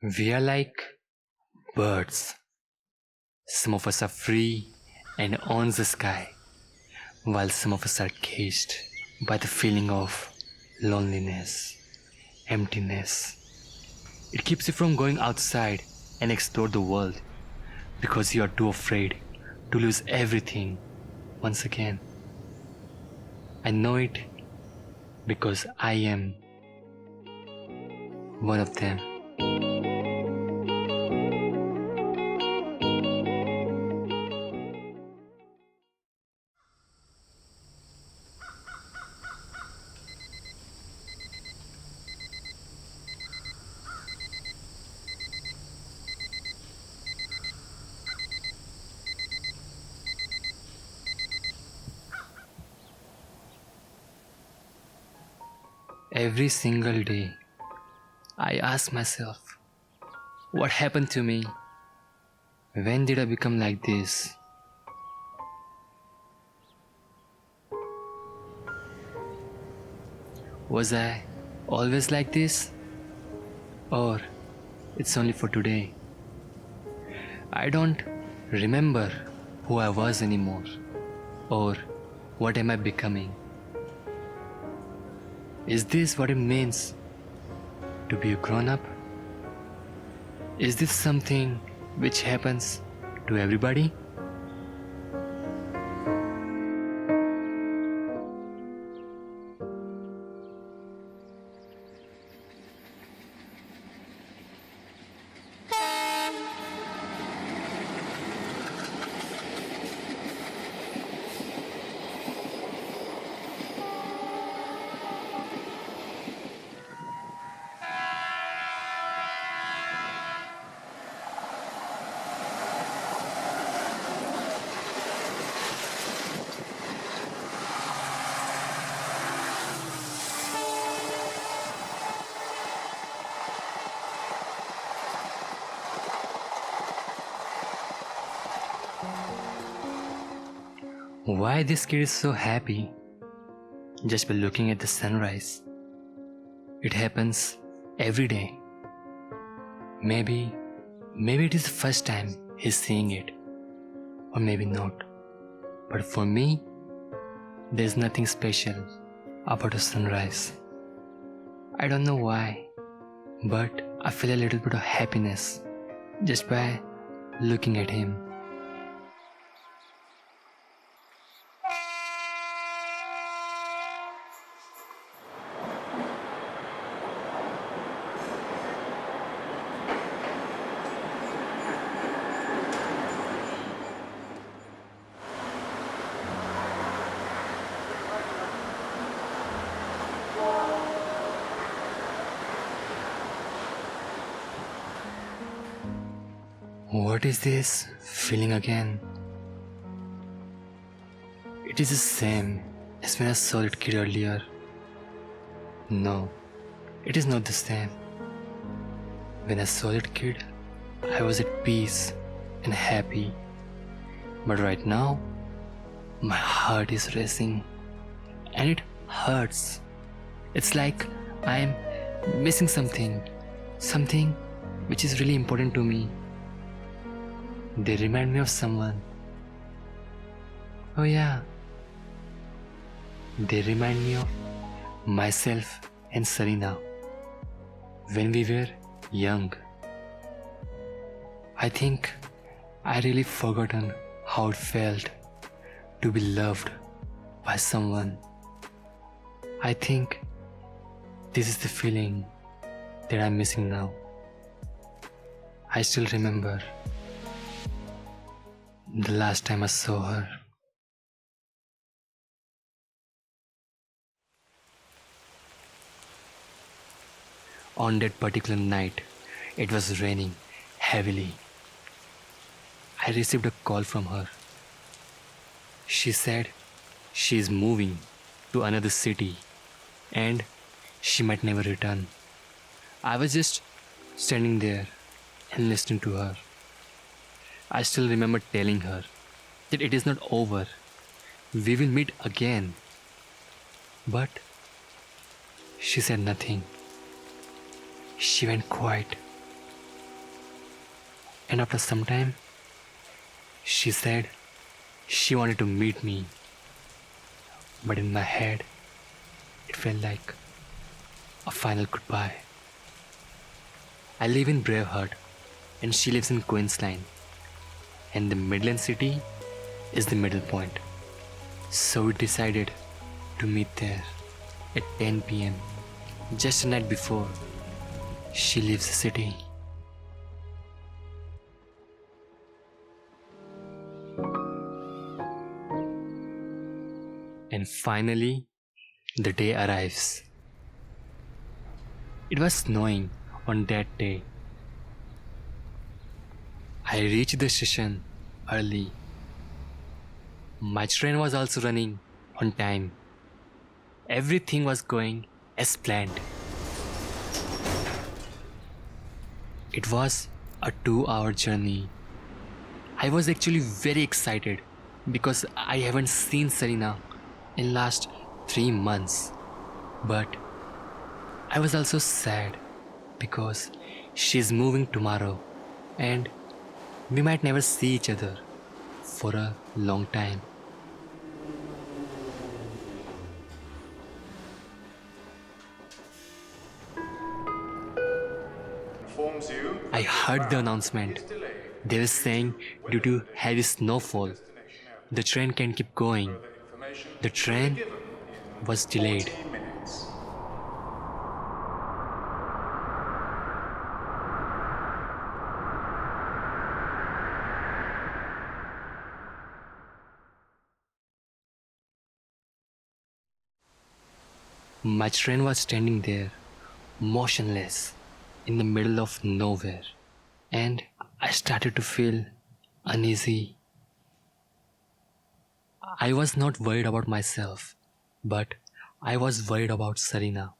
We are like birds. Some of us are free and on the sky, while some of us are caged by the feeling of loneliness, emptiness. It keeps you from going outside and explore the world because you are too afraid to lose everything once again. I know it because I am one of them. Every single day, I ask myself, what happened to me? When did I become like this? Was I always like this? Or it's only for today? I don't remember who I was anymore. Or what am I becoming? Is this what it means to be a grown-up? Is this something which happens to everybody? Why this kid is so happy just by looking at the sunrise? It happens every day. Maybe it is the first time he's seeing it, or maybe not. But for me, there's nothing special about a sunrise. I don't know why, but I feel a little bit of happiness just by looking at him. What is this feeling again? It is the same as when I saw that kid earlier. No, it is not the same. When I saw that kid, I was at peace and happy. But right now, my heart is racing and it hurts. It's like I am missing something which is really important to me. They remind me of someone. Oh yeah. They remind me of myself and Serena when we were young. I think I really forgotten how it felt to be loved by someone. I think this is the feeling that I'm missing now. I still remember the last time I saw her. On that particular night, it was raining heavily. I received a call from her. She said she is moving to another city and she might never return. I was just standing there and listening to her. I still remember telling her that it is not over. We will meet again. But she said nothing. She went quiet And after some time, she said she wanted to meet me. But in my head, it felt like a final goodbye. I live in Braveheart and she lives in Queensland. And the Midland city is the middle point. So we decided to meet there at 10 p.m. just the night before she leaves the city. And finally, the day arrives. It was snowing on that day. I reached the station early. My train was also running on time. Everything was going as planned. It was a 2-hour journey. I was actually very excited because I haven't seen Serena in last 3 months. But I was also sad because she's moving tomorrow and we might never see each other for a long time. I heard the announcement. They were saying due to heavy snowfall, the train can't keep going. The train was delayed. My train was standing there, motionless, in the middle of nowhere, and I started to feel uneasy. I was not worried about myself, but I was worried about Serena,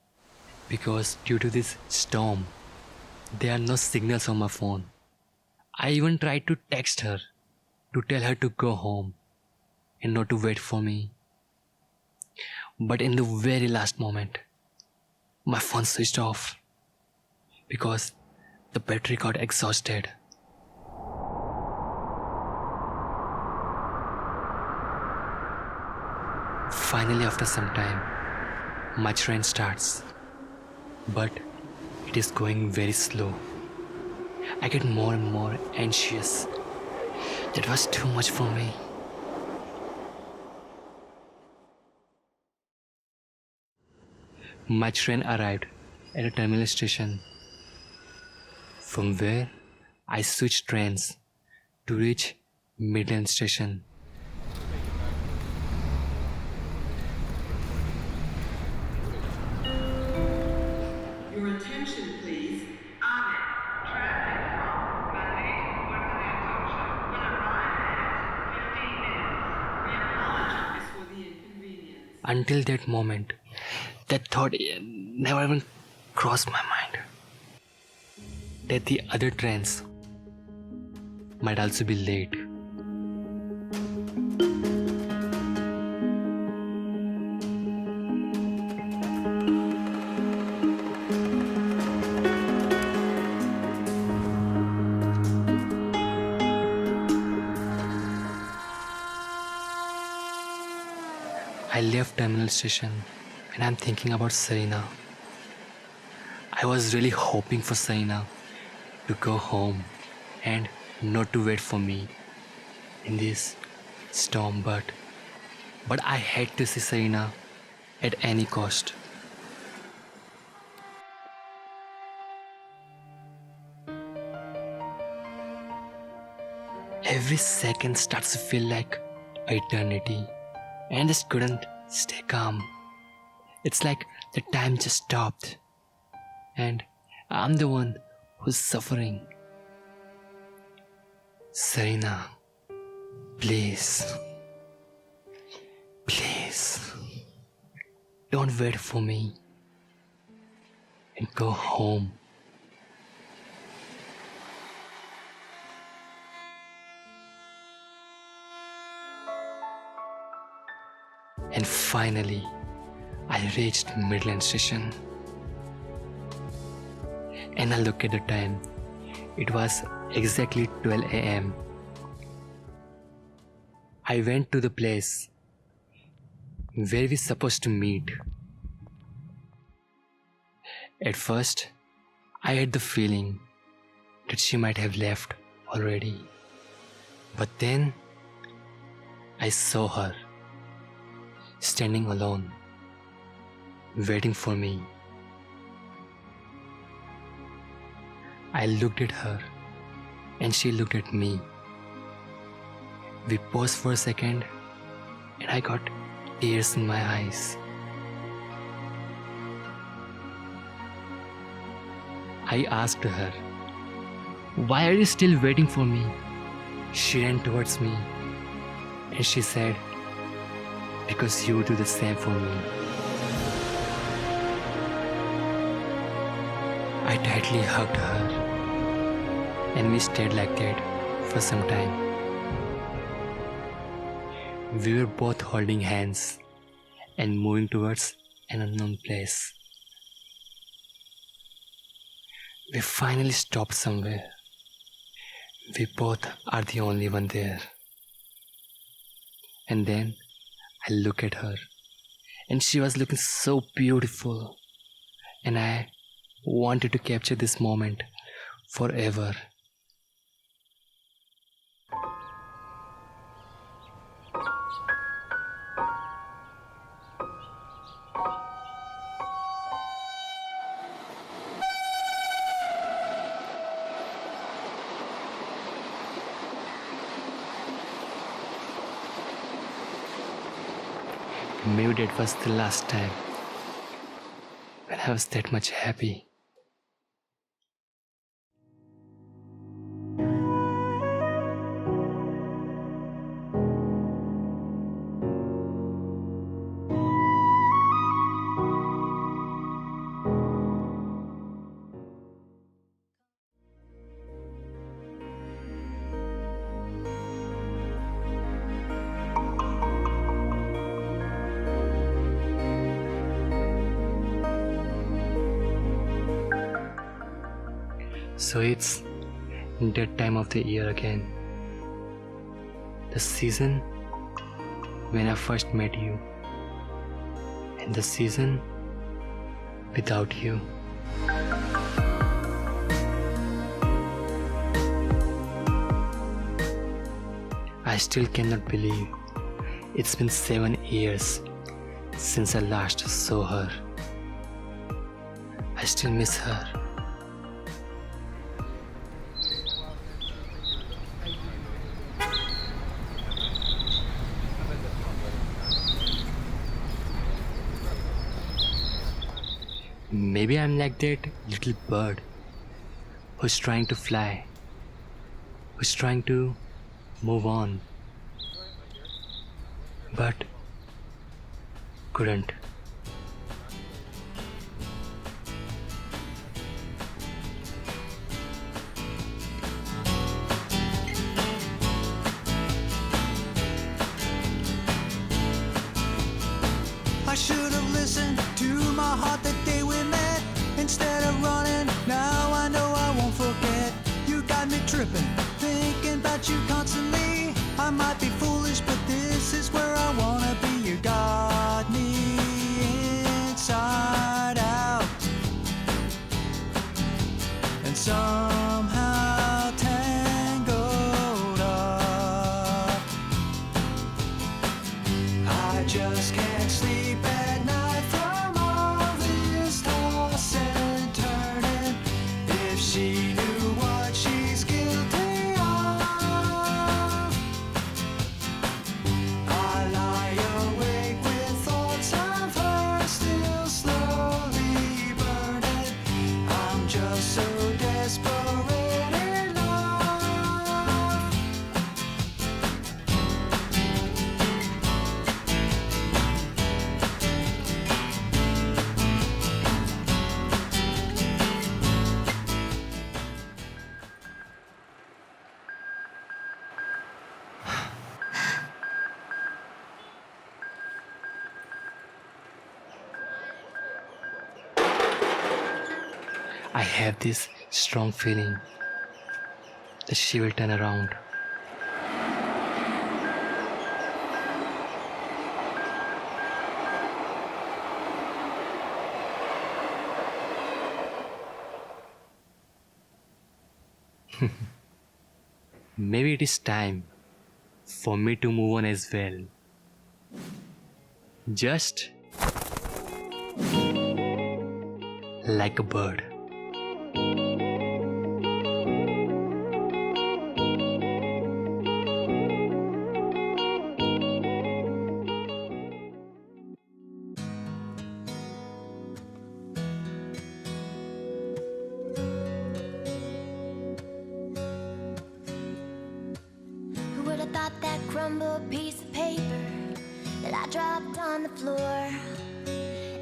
because due to this storm, there are no signals on my phone. I even tried to text her to tell her to go home and not to wait for me. But in the very last moment, my phone switched off because the battery got exhausted. Finally, after some time, my train starts, but it is going very slow. I get more and more anxious. That was too much for me. My train arrived at a terminal station, from where I switched trains to reach Midland Station. Your attention, please. Anivesh, traffic from Magickd will arrive at 15 minutes. We apologize for the inconvenience. Until that moment, that thought never even crossed my mind that the other trains might also be late. I left terminal station and I'm thinking about Serena. I was really hoping for Serena to go home and not to wait for me in this storm, but I had to see Serena at any cost. Every second starts to feel like eternity, and I just couldn't stay calm. It's like the time just stopped, and I'm the one who's suffering. Serena, please, don't wait for me and go home. And finally, I reached Midland Station. And I looked at the time. It was exactly 12 a.m. I went to the place where we supposed to meet. At first, I had the feeling that she might have left already. But then, I saw her standing alone, waiting for me. I looked at her and she looked at me. We paused for a second and I got tears in my eyes. I asked her, "Why are you still waiting for me?" She ran towards me and she said, "Because you do the same for me." I tightly hugged her and we stayed like that for some time. We were both holding hands and moving towards an unknown place. We finally stopped somewhere. We both are the only one there. And then I look at her and she was looking so beautiful. And I wanted to capture this moment forever. Maybe that was the last time when I was that much happy. So it's that time of the year again. The season when I first met you. And the season without you. I still cannot believe it's been 7 years since I last saw her. I still miss her. Maybe I'm like that little bird who's trying to fly, who's trying to move on, but couldn't. I should have listened to my heart the day we met. Instead of running, now I know I won't forget. You got me tripping, thinking about you constantly. I might be foolish, but this is where I wanna be. You got me inside out, and somehow tangled up. I just can't sleep at night from all this toss and turning. If she knew what she's guilty of, I lie awake with thoughts of her still slowly burning. I'm just so desperate in love. I have this strong feeling she will turn around. Maybe it is time for me to move on as well. Just like a bird. Who would have thought that crumbled piece of paper that I dropped on the floor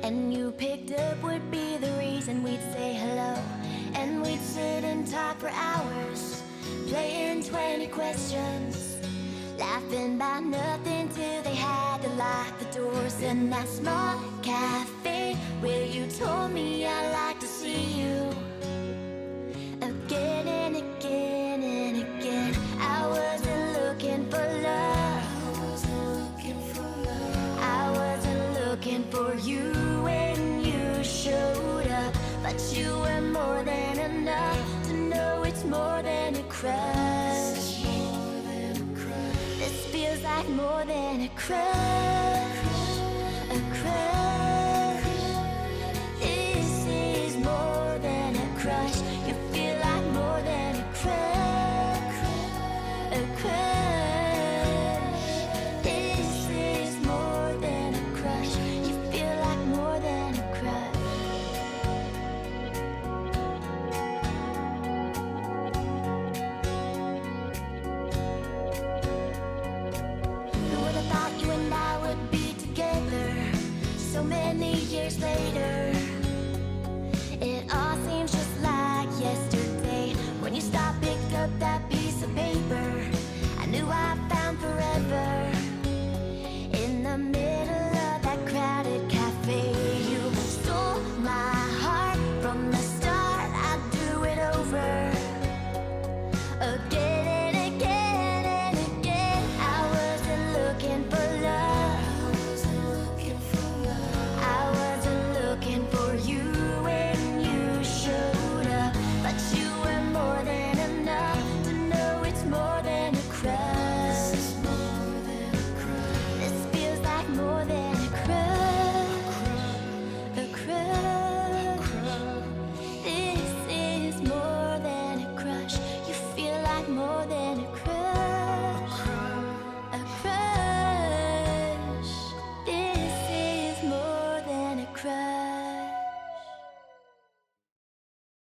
and you picked up would be the reason we'd say hello, and we'd sit and talk for hours, playing 20 questions, laughing about nothing till they had to lock the doors in that small cafe where you told me I'd like to see you again and again and again. I wasn't looking for love, I wasn't looking for you when you showed up, but you were more than enough to know it's more than a crush. This feels like more than a crush.